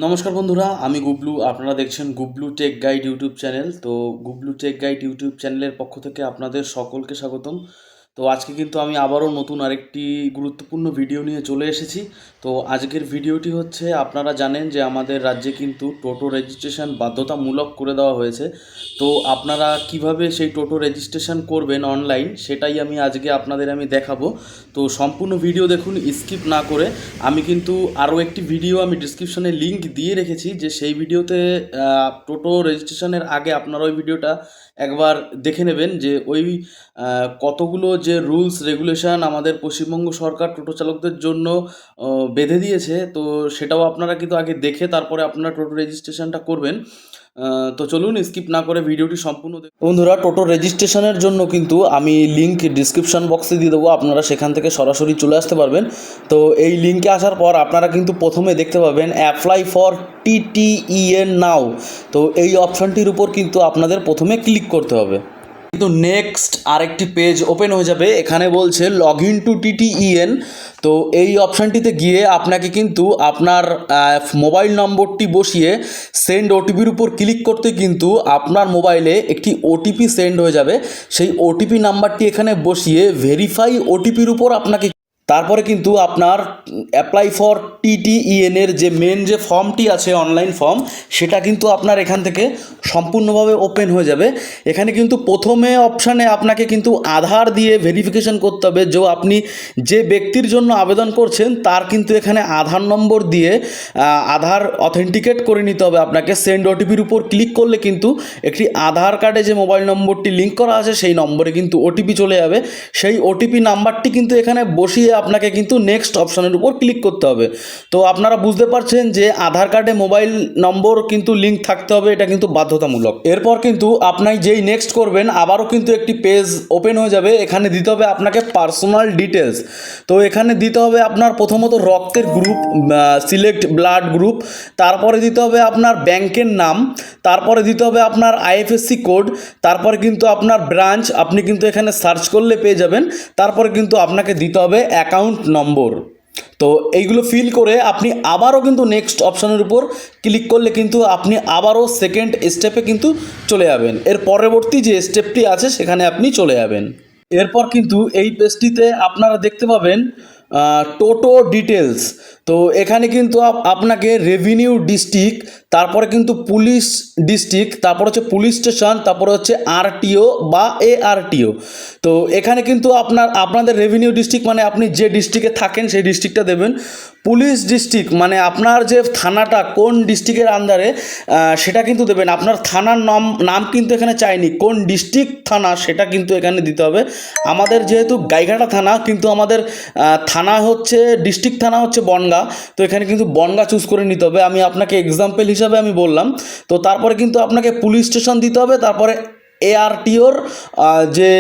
নমস্কার বন্ধুরা, আমি গুবলু। আপনারা দেখছেন Gublu tech guide YouTube channel. তো গুবলু টেক গাইড ইউটিউব চ্যানেলের পক্ষ থেকে আপনাদের সকলকে স্বাগতম। তো আজকে কিন্তু আমি আবারও নতুন আরেকটি গুরুত্বপূর্ণ ভিডিও নিয়ে চলে এসেছি। তো আজকের ভিডিওটি হচ্ছে, আপনারা জানেন যে আমাদের রাজ্যে কিন্তু টোটো রেজিস্ট্রেশন বাধ্যতামূলক করে দেওয়া হয়েছে। তো আপনারা কিভাবে সেই টোটো রেজিস্ট্রেশন করবেন অনলাইন, সেটাই আজকে আপনাদের দেখাবো। তো সম্পূর্ণ ভিডিও দেখুন, স্কিপ না করে। আমি কিন্তু আরও একটি ভিডিও ডিসক্রিপশনে লিংক দিয়ে রেখেছি, যে সেই ভিডিওতে টোটো রেজিস্ট্রেশনের আগে আপনারা ওই ভিডিওটা একবার দেখে নেবেন, যে ওই কতগুলো যে রুলস রেগুলেশন আমাদের পশ্চিমবঙ্গ সরকার টোটো চালকদের জন্য বেঁধে দিয়েছে। তো সেটাও আপনারা কিন্তু আগে দেখে তারপরে আপনারা টোটো রেজিস্ট্রেশনটা করবেন। তো চলুন স্কিপ না করে ভিডিওটি সম্পূর্ণ দেখুন। বন্ধুরা, টোটো রেজিস্ট্রেশনের জন্য কিন্তু আমি লিঙ্ক ডিসক্রিপশন বক্সে দিয়ে দেবো, আপনারা সেখান থেকে সরাসরি চলে আসতে পারবেন। তো এই লিঙ্কে আসার পর আপনারা কিন্তু প্রথমে দেখতে পাবেন অ্যাপ্লাই ফর টিটিইএন নাও। তো এই অপশানটির উপর কিন্তু আপনাদের প্রথমে ক্লিক করতে হবে। কিন্তু নেক্সট আরেকটি পেজ ওপেন হয়ে যাবে, এখানে বলছে লগ ইন টু টিটিইএন। তো এই অপশানটিতে গিয়ে আপনাকে কিন্তু আপনার মোবাইল নম্বরটি বসিয়ে সেন্ড ওটিপির উপর ক্লিক করতে কিন্তু আপনার মোবাইলে একটি ওটিপি সেন্ড হয়ে যাবে। সেই ওটিপি নাম্বারটি এখানে বসিয়ে ভেরিফাই ওটিপির উপর আপনাকে তারপরে কিন্তু আপনার অ্যাপ্লাই ফর টিটিইএনের যে মেন যে ফর্মটি আছে, অনলাইন ফর্ম, সেটা কিন্তু আপনার এখান থেকে সম্পূর্ণভাবে ওপেন হয়ে যাবে। এখানে কিন্তু প্রথমে অপশানে আপনাকে কিন্তু আধার দিয়ে ভেরিফিকেশন করতে হবে, যে আপনি যে ব্যক্তির জন্য আবেদন করছেন তার কিন্তু এখানে আধার নম্বর দিয়ে আধার অথেন্টিকেট করে নিতে হবে আপনাকে। সেন্ড ওটিপির উপর ক্লিক করলে কিন্তু একটি আধার কার্ডে যে মোবাইল নম্বরটি লিঙ্ক করা আছে সেই নম্বরে কিন্তু ওটিপি চলে যাবে। সেই ওটিপি নাম্বারটি কিন্তু এখানে বসিয়ে আপনাকে কিন্তু নেক্সট অপশানের উপর ক্লিক করতে হবে। তো আপনারা বুঝতে পারছেন যে আধার কার্ডে মোবাইল নম্বর কিন্তু লিঙ্ক থাকতে হবে, এটা কিন্তু বাধ্যতামূলক। এরপর কিন্তু আপনি যেই নেক্সট করবেন আবারও কিন্তু একটি পেজ ওপেন হয়ে যাবে। এখানে দিতে হবে আপনাকে পার্সোনাল ডিটেলস। তো এখানে দিতে হবে আপনার প্রথমত রক্তের গ্রুপ, সিলেক্ট ব্লাড গ্রুপ, তারপরে দিতে হবে আপনার ব্যাংকের নাম, তারপরে দিতে হবে আপনার আইএফএসসি কোড, তারপরে কিন্তু আপনার ব্রাঞ্চ আপনি কিন্তু এখানে সার্চ করলে পেয়ে যাবেন। তারপরে কিন্তু আপনাকে দিতে হবে অ্যাকাউন্ট নম্বর। তো এইগুলো ফিল করে আপনি আবারও কিন্তু নেক্সট অপশানের উপর ক্লিক করলে কিন্তু আপনি আবারও সেকেন্ড স্টেপে কিন্তু চলে যাবেন। এর পরবর্তী যে স্টেপটি আছে সেখানে আপনি চলে যাবেন। এরপর কিন্তু এই পেজটিতে আপনারা দেখতে পাবেন টোটো ডিটেলস। তো এখানে কিন্তু আপনাকে রেভিনিউ ডিস্ট্রিক্ট, তারপরে কিন্তু পুলিশ ডিস্ট্রিক্ট, তারপর হচ্ছে পুলিশ স্টেশন, তারপরে হচ্ছে আরটিও বা এআরটিও। তো এখানে কিন্তু আপনাদের রেভিনিউ ডিস্ট্রিক্ট মানে আপনি যে ডিস্ট্রিক্টে থাকেন সেই ডিস্ট্রিক্টটা দেবেন। পুলিশ ডিস্ট্রিক্ট মানে আপনার যে থানাটা কোন ডিস্ট্রিক্টের আন্ডারে সেটা কিন্তু দেবেন। আপনার থানার নাম কিন্তু এখানে চাইনি, কোন ডিস্ট্রিক্ট থানা সেটা কিন্তু এখানে দিতে হবে। আমাদের যেহেতু গাইঘাটা থানা, কিন্তু আমাদের থানা হচ্ছে ডিস্ট্রিক্ট থানা হচ্ছে বনগাঁ। তো এখানে কিন্তু বনগাঁ চুজ করে নিতে হবে, আমি আপনাকে এক্সাম্পল হিসাবে আমি বললাম। তো তারপরে কিন্তু আপনাকে পুলিশ স্টেশন দিতে হবে, তারপরে এআরটিওর যে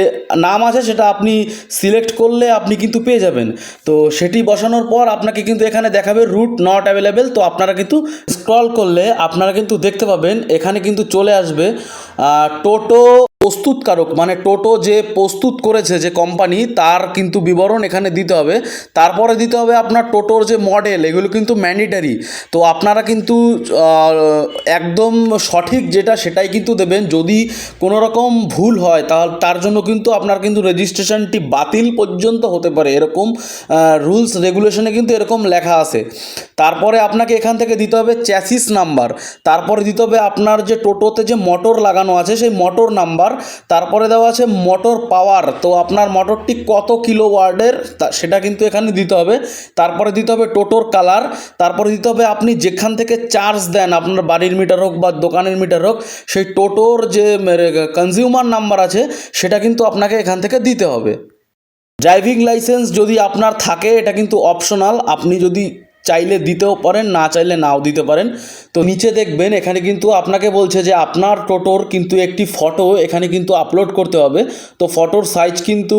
নাম আছে সেটা আপনি সিলেক্ট করলে আপনি কিন্তু পেয়ে যাবেন। তো সেটি বসানোর পর আপনাকে কিন্তু এখানে দেখাবে রুট নট অ্যাভেলেবেল। তো আপনারা কিন্তু স্ক্রল করলে আপনারা কিন্তু দেখতে পাবেন এখানে কিন্তু চলে আসবে টোটো প্রস্তুতকারক, মানে টোটো যে প্রস্তুত করেছে যে কোম্পানি, তার কিন্তু বিবরণ এখানে দিতে হবে। তারপরে দিতে হবে আপনার টোটোর যে মডেল, এগুলো কিন্তু ম্যান্ডেটারি। তো আপনারা কিন্তু একদম সঠিক যেটা সেটাই কিন্তু দেবেন। যদি কোনো রকম ভুল হয় তার জন্য কিন্তু আপনার কিন্তু রেজিস্ট্রেশনটি বাতিল পর্যন্ত হতে পারে, এরকম রুলস রেগুলেশনে কিন্তু এরকম লেখা আছে। তারপরে আপনাকে এখান থেকে দিতে হবে চ্যাসিস নাম্বার, তারপরে দিতে হবে আপনার যে টোটোতে যে মোটর লাগানো আছে সেই মোটর নাম্বার, তারপরে দেওয়া আছে মোটর পাওয়ার, তো আপনার মোটরটি কত কিলো ওয়ার্ডের সেটা কিন্তু এখানে দিতে হবে। তারপরে দিতে হবে টোটোর কালার, তারপরে দিতে হবে আপনি যেখান থেকে চার্জ দেন, আপনার বাড়ির মিটার হোক বা দোকানের মিটার হোক, সেই টোটোর যে কনজিউমার নাম্বার আছে সেটা কিন্তু আপনাকে এখান থেকে দিতে হবে। ড্রাইভিং লাইসেন্স যদি আপনার থাকে এটা কিন্তু অপশনাল, আপনি যদি চাইলে দিতেও পারেন, না চাইলে নাও দিতে পারেন। তো নিচে দেখবেন এখানে কিন্তু আপনাকে বলছে যে আপনার টোটোর কিন্তু একটি ফটো এখানে কিন্তু আপলোড করতে হবে। তো ফটোর সাইজ কিন্তু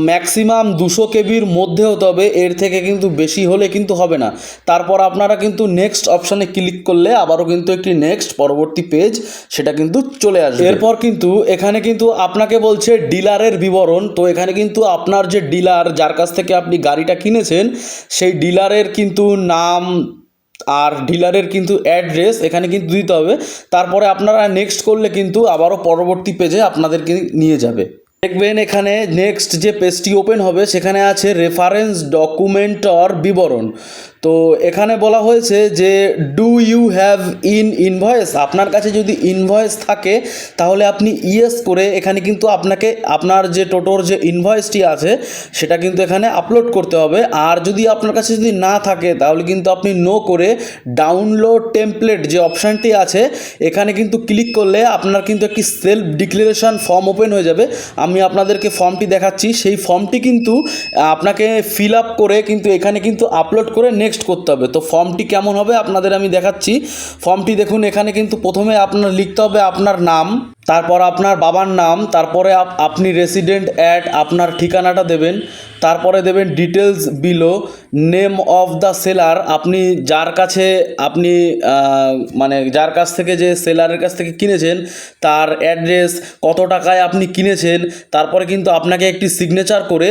ম্যাক্সিমাম 200 কেবির মধ্যে হতে হবে, এর থেকে কিন্তু বেশি হলে কিন্তু হবে না। তারপর আপনারা কিন্তু নেক্সট অপশানে ক্লিক করলে আবারও কিন্তু একটি নেক্সট পরবর্তী পেজ সেটা কিন্তু চলে আসবে। এরপর কিন্তু এখানে কিন্তু আপনাকে বলছে ডিলারের বিবরণ। তো এখানে কিন্তু আপনার যে ডিলার, যার কাছ থেকে আপনি গাড়িটা কিনেছেন, সেই ডিলারের কিন্তু নাম, আর ডিলারের কিন্তু অ্যাড্রেস এখানে কিন্তু দিতে হবে। তারপরে আপনারা নেক্সট করলে কিন্তু আবারও পরবর্তী পেজে আপনাদেরকে নিয়ে যাবে। দেখবেন এখানে নেক্সট যে পেজটি ওপেন হবে সেখানে আছে রেফারেন্স ডকুমেন্টর বিবরণ। তো এখানে বলা হয়েছে যে ডু ইউ হ্যাভ ইনভয়েস, আপনার কাছে যদি ইনভয়েস থাকে তাহলে আপনি ইয়েস করে এখানে কিন্তু আপনাকে আপনার যে টোটোর যে ইনভয়েসটি আছে সেটা কিন্তু এখানে আপলোড করতে হবে। আর যদি আপনার কাছে যদি না থাকে তাহলে কিন্তু আপনি নো করে ডাউনলোড টেমপ্লেট যে অপশানটি আছে এখানে কিন্তু ক্লিক করলে আপনার কিন্তু একটি সেলফ ডিক্লারেশন ফর্ম ওপেন হয়ে যাবে। আমি আপনাদেরকে ফর্মটি দেখাচ্ছি, সেই ফর্মটি কিন্তু আপনাকে ফিল আপ করে কিন্তু এখানে কিন্তু আপলোড করে নেক্সট করতে হবে। তো ফর্মটি কেমন হবে আপনাদের আমি দেখাচ্ছি। ফর্মটি দেখুন, এখানে কিন্তু প্রথমে আপনার লিখতে হবে আপনার নাম, তারপর আপনার বাবার নাম, তারপরে আপনি রেসিডেন্ট অ্যাট আপনার ঠিকানাটা দেবেন, তারপরে দেবেন details below, name of the seller, আপনি যার কাছে আপনি মানে যার কাছ থেকে যে সেলারের কাছ থেকে কিনেছেন তার অ্যাড্রেস, কত টাকায় আপনি কিনেছেন, তারপরে কিন্তু আপনাকে একটি সিগনেচার করে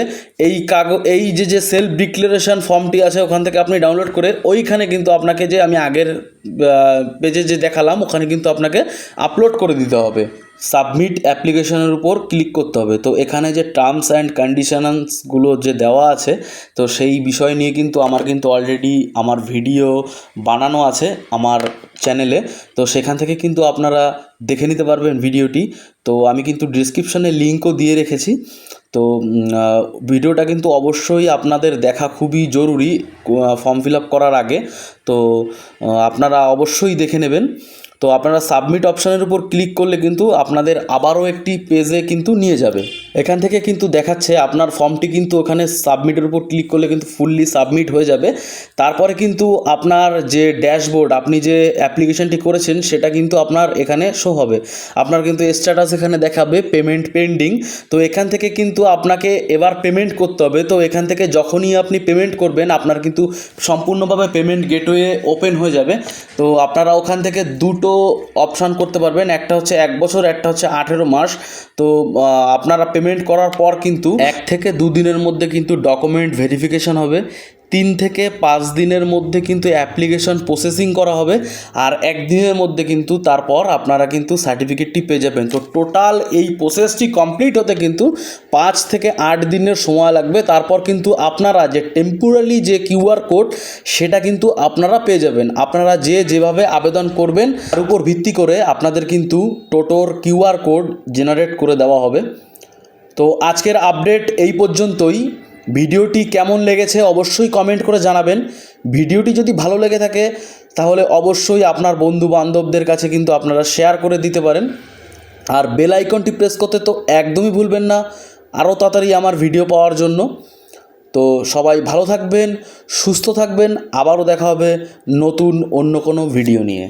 এই যে সেলফ ডিক্লারেশন ফর্মটি আছে ওখান থেকে আপনি ডাউনলোড করে ওইখানে কিন্তু আপনাকে যে আমি আগের পেজে যে দেখালাম ওখানে কিন্তু আপনাকে আপলোড করে দিতে হবে। সাবমিট অ্যাপ্লিকেশনের উপর ক্লিক করতে হবে। তো এখানে যে টার্মস অ্যান্ড কন্ডিশনসগুলো যে দেওয়া আছে তো সেই বিষয় নিয়ে কিন্তু আমার কিন্তু অলরেডি আমার ভিডিও বানানো আছে আমার চ্যানেলে, তো সেখান থেকে কিন্তু আপনারা দেখে নিতে পারবেন ভিডিওটি। তো আমি কিন্তু ডিসক্রিপশানে লিঙ্কও দিয়ে রেখেছি। তো ভিডিওটা কিন্তু অবশ্যই আপনাদের দেখা খুবই জরুরি ফর্ম ফিল আপ করার আগে। তো আপনারা অবশ্যই দেখে নেবেন। তো আপনারা সাবমিট অপশানের উপর ক্লিক করলে কিন্তু আপনাদের আবারও একটি পেজে কিন্তু নিয়ে যাবে। এখান থেকে কিন্তু দেখাচ্ছে আপনার ফর্মটি কিন্তু ওখানে সাবমিটের উপর ক্লিক করলে কিন্তু ফুললি সাবমিট হয়ে যাবে। তারপরে কিন্তু আপনার যে ড্যাশবোর্ড আপনি যে অ্যাপ্লিকেশনটি করেছেন সেটা কিন্তু আপনার এখানে শো হবে। আপনার কিন্তু স্ট্যাটাস এখানে দেখাবে পেমেন্ট পেন্ডিং। তো এখান থেকে কিন্তু আপনাকে এবার পেমেন্ট করতে হবে। তো এখান থেকে যখনই আপনি পেমেন্ট করবেন আপনার কিন্তু সম্পূর্ণভাবে পেমেন্ট গেটওয়ে ওপেন হয়ে যাবে। তো আপনারা ওখান থেকে দুটো অপশান করতে পারবেন, একটা হচ্ছে 1 বছর, একটা হচ্ছে 18 মাস। তো আপনারা পেমেন্ট করার পর কিন্তু 1 থেকে 2 দিনের মধ্যে কিন্তু ডকুমেন্ট ভেরিফিকেশন হবে, 3 থেকে 5 দিনের মধ্যে কিন্তু অ্যাপ্লিকেশন প্রসেসিং করা হবে, আর 1 দিনের মধ্যে কিন্তু তারপর আপনারা কিন্তু সার্টিফিকেটটি পেয়ে যাবেন। তো টোটাল এই প্রসেসটি কমপ্লিট হতে কিন্তু 5 থেকে 8 দিনের সময় লাগবে। তারপর কিন্তু আপনারা যে টেম্পোরারি যে কিউআর কোড সেটা কিন্তু আপনারা পেয়ে যাবেন। আপনারা যেভাবে আবেদন করবেন তার উপর ভিত্তি করে আপনাদের কিন্তু টোটোর কিউআর কোড জেনারেট করে দেওয়া হবে। তো আজকের আপডেট এই পর্যন্তই। ভিডিওটি কেমন লেগেছে অবশ্যই কমেন্ট করে জানাবেন। ভিডিওটি যদি ভালো লেগে থাকে তাহলে অবশ্যই আপনার বন্ধু বান্ধবদের কাছে কিন্তু আপনারা শেয়ার করে দিতে পারেন। আর বেল আইকনটি প্রেস করতে তো একদমই ভুলবেন না আরও তাড়াতাড়ি আমার ভিডিও পাওয়ার জন্য। তো সবাই ভালো থাকবেন, সুস্থ থাকবেন, আবারও দেখা হবে নতুন অন্য কোনো ভিডিও নিয়ে।